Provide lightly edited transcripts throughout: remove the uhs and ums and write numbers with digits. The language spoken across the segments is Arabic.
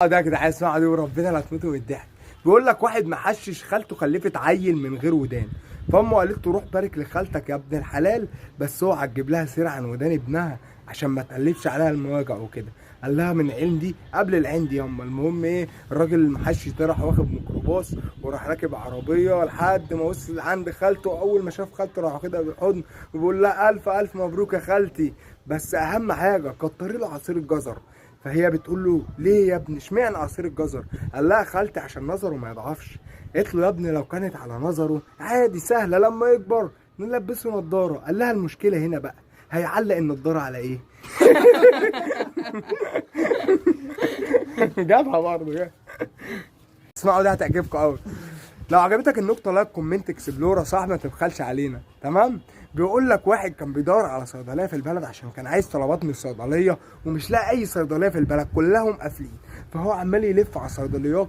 ده يا جدعان اسمعوا دي وربنا لا تموتوا من الضحك. بيقول لك واحد محشش خالته خلفت عيل من غير ودان، فامه قالت له روح بارك لخالتك يا ابن الحلال، بس اوعى تجيب لها سيره عن ودان ابنها عشان ما تقلبش عليها المواجع وكده. قال لها من العين دي قبل العين دي ياما. المهم ايه، الراجل المحشش ده راح واخد ميكروباص وراح راكب عربيه لحد ما وصل عند خالته. اول ما شاف خالته راح واخدها بالحضن وبيقول لها الف الف مبروك يا خالتي، بس اهم حاجه كتري له عصير الجزر. فهي بتقول له ليه يا ابني اشمعنى عصير الجزر؟ قال لها خالتي عشان نظره ما يضعفش. قالت له يا ابني لو كانت على نظره عادي سهله لما يكبر نلبسه نضاره. قال لها المشكله هنا بقى هيعلق النضاره على ايه؟ جابها برضه. اسمعوا ده هتعجبكم قوي. لو عجبتك النقطة لايك كومنت اكسبلورا صاحبي ما تبخلش علينا، تمام؟ بيقول لك واحد كان بيدور على صيدلية في البلد عشان كان عايز طلبات من الصيدلية ومش لاقي أي صيدلية في البلد كلهم قافلين، فهو عمال يلف على الصيدليات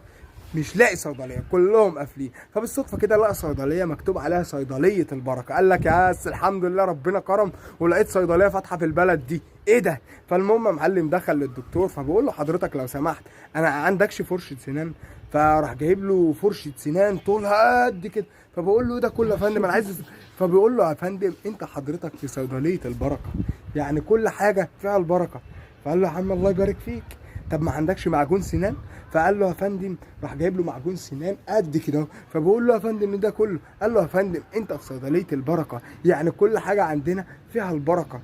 مش لاقي صيدلية كلهم قافلين، فبالصدفة كده لقى صيدلية مكتوب عليها صيدلية البركة. قال لك يا الحمد لله ربنا كرم ولقيت صيدلية فاتحة في البلد دي، ايه ده؟ فالمهم معلم دخل للدكتور فبيقول له حضرتك لو سمحت انا عندكش فرشة سنان؟ فراح جايب له فرشه سنان طولها قد كده، فبقول له ده كله يا فندم انا عايز. فبيقول له يا فندم انت حضرتك في صيدليه البركه، يعني كل حاجه فيها البركه. فقال له يا عم الله يبارك فيك، طب ما عندكش معجون سنان؟ فقال له يا فندم، راح جايب له معجون سنان قد كده. فبقول له يا فندم ده كله؟ قال له يا فندم انت في صيدليه البركه، يعني كل حاجه عندنا فيها البركه.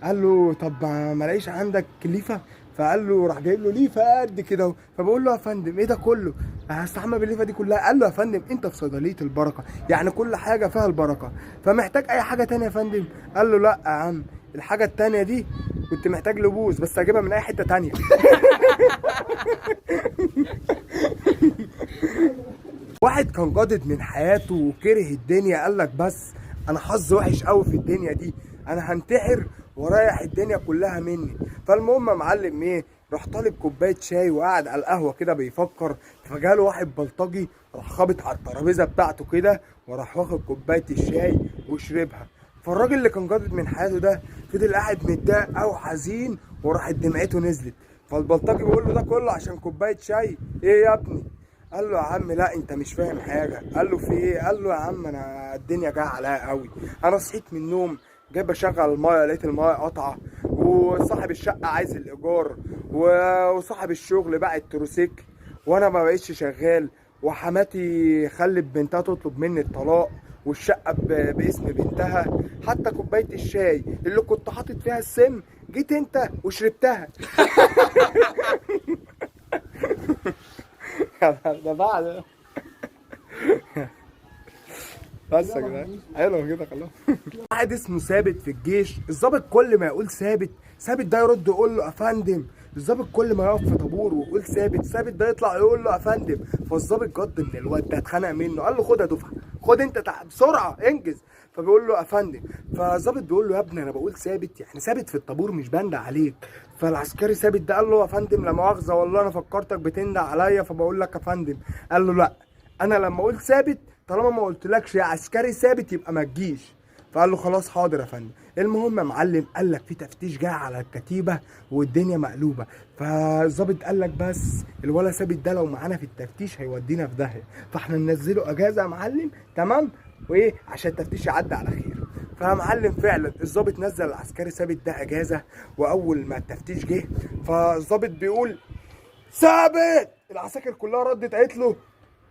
قال له طب ما لاقيش عندك ليفه؟ فقال له راح جايب له ليفه قد كده. فبقول له يا فندم ايه ده كله؟ هستحمى بالليفه دي كلها؟ قال له يا فندم انت في صيدليه البركه، يعني كل حاجه فيها البركه، فمحتاج اي حاجه تانية يا فندم؟ قال له لا يا عم، الحاجه التانية دي كنت محتاج لبوس بس اجيبها من اي حته تانية. واحد كان جادد من حياته وكره الدنيا، قال لك بس انا حظ وحش قوي في الدنيا دي، انا هنتحر ورايح الدنيا كلها مني. فالمهم يا معلم ايه، راح طالب كوبايه شاي وقعد على القهوه كده بيفكر، فجاله واحد بلطجي راح خابط على الترابيزه بتاعته كده وراح واخد كوبايه الشاي وشربها. فالراجل اللي كان جادد من حياته ده فضل قاعد متضايق او حزين وراحت دمعته نزلت. فالبلطجي بيقول له ده كله عشان كوبايه شاي؟ ايه يا ابني؟ قال له يا عم لا انت مش فاهم حاجه. قال له في ايه؟ قال له يا عم انا الدنيا جايه عليا قوي، انا صحيت من النوم جاي بشغل المايه لقيت المايه قطعه، وصاحب الشقه عايز الايجار، وصاحب الشغل باع التروسيكل وانا ما بقتش شغال، وحماتي خلت بنتها تطلب مني الطلاق، والشقه باسم بنتها، حتى كوبايه الشاي اللي كنت حاطط فيها السم جيت انت وشربتها. ده بعد بس يا جدعان حلو كده خلاص. واحد اسمه ثابت في الجيش، الظابط كل ما يقول ثابت ثابت ده يرد يقول له يا فندم، الظابط كل ما يقف في طابور ويقول ثابت ثابت ده يطلع يقول له يا فندم. فالظابط جد من الواد ده اتخنق منه، قال له خد يا دفعه خد انت بسرعه انجز. فبيقول له يا فندم، فالظابط بيقول له يا ابني انا بقول ثابت يعني ثابت في الطابور مش بندع عليك. فالعسكري ثابت ده قال له يا فندم لا مؤاخذه والله انا فكرتك بتندع عليا فبقول لك يا فندم. قال له لا انا لما اقول ثابت طالما ما قلتلكش يا عسكري ثابت يبقى ما تجيش. فقال له خلاص حاضر يا فندم. المهم يا معلم قال لك في تفتيش جاي على الكتيبه والدنيا مقلوبه، فالظابط قال لك بس الولا ثابت ده لو معانا في التفتيش هيودينا في داهيه، فاحنا ننزله اجازه يا معلم، تمام؟ وايه عشان التفتيش يعدي على خير. فيا معلم فعلا الظابط نزل العسكري ثابت ده اجازه، واول ما التفتيش جه فالظابط بيقول ثابت، العساكر كلها ردت قالت له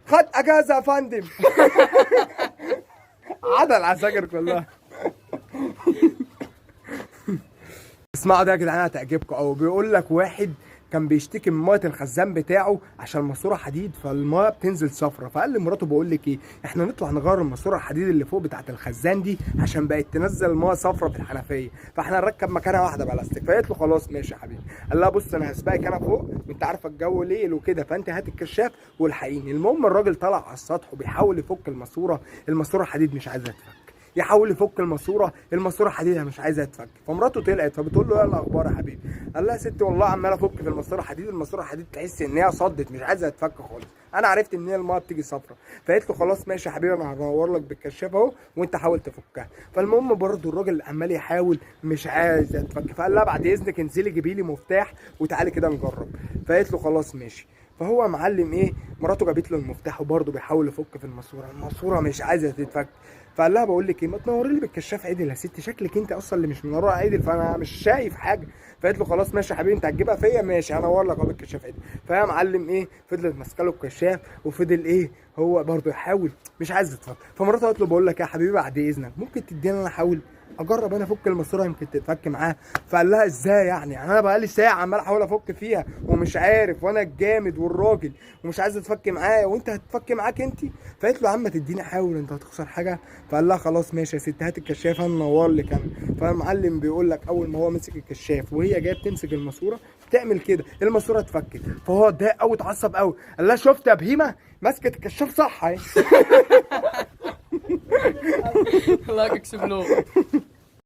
خد اجازه يا فندم. عدا العساكر كلها. اسمعوا ده يا جدعان هتعجبكم قوي. بيقول لك واحد كان بيشتكي من ميه الخزان بتاعه عشان الماسوره حديد فالميه بتنزل صفرة، فقال لمراته بقول لك ايه، احنا نطلع نغير الماسوره الحديد اللي فوق بتاعه الخزان دي عشان بقت تنزل الميه صفرة في الحنفيه، فاحنا نركب مكانها واحده بلاستيك. فقالت له خلاص ماشي يا حبيبي. قال لها بص انا هسبقك انا فوق وانت عارفه الجو ليل وكده، فانت هات الكشاف والحقيني. المهم الراجل طلع على السطح وبيحاول يفك الماسوره، الماسوره الحديد مش عايزه تفك، يحاول يفك الماسوره حديدها مش عايزه تفك. فمراته طلعت فبتقول له ايه الاخبار يا حبيبي؟ قال لها يا ستي والله عمال افك في الماسوره حديد، الماسوره حديد تحس ان هي صدت مش عايزه تفك خالص، انا عرفت ان هي الميه بتيجي صفرة. فقالت له خلاص ماشي يا حبيبي انا هدور لك بالكشاف اهو وانت حاول تفكها. فالمهم برضه الراجل عمال يحاول مش عايزه تفك، فقال لها بعد اذنك انزلي جيبي لي مفتاح وتعالي كده نجرب. فقالت له خلاص ماشي. فهو يا معلم ايه، مراته جابت له المفتاح وبرضه بيحاول يفك في الماسوره مش عايزه تتفك. فقال لها بقول لك ايه، ما تنوري لي بالكشاف عدل يا ستي، شكلك انت اصلا اللي مش منوره عدل فانا مش شايف حاجه. فقالت له خلاص ماشي يا حبيبي انت هتجيبها فيا، ماشي هنور لك اهو بالكشاف عدل. فيا معلم ايه، فضلت ماسكه له الكشاف وفضل ايه هو برضه يحاول مش عايز يتفك. فمراته قالت له بقول لك يا حبيبي بعد اذنك ممكن تديني انا احاول اجرب انا افك الماسوره يمكن تتفك معاه. فقال لها ازاي يعني انا بقالي ساعه عمال احاول افك فيها ومش عارف، وانا الجامد والراجل ومش عايز تفك معايا وانت هتفك معاك انت. فقالت له يا عم تديني احاول انت هتخسر حاجه. فقال لها خلاص ماشي يا ست هات الكشاف انا انور لك انا. فالمعلم بيقول لك اول ما هو مسك الكشاف وهي جايه بتمسك الماسوره تعمل كده الماسوره اتفكت. فهو اتضايق قوي اتعصب قوي، قال لها شفت يا بهيمه مسكت الكشاف صح اهي. الله اكسب له.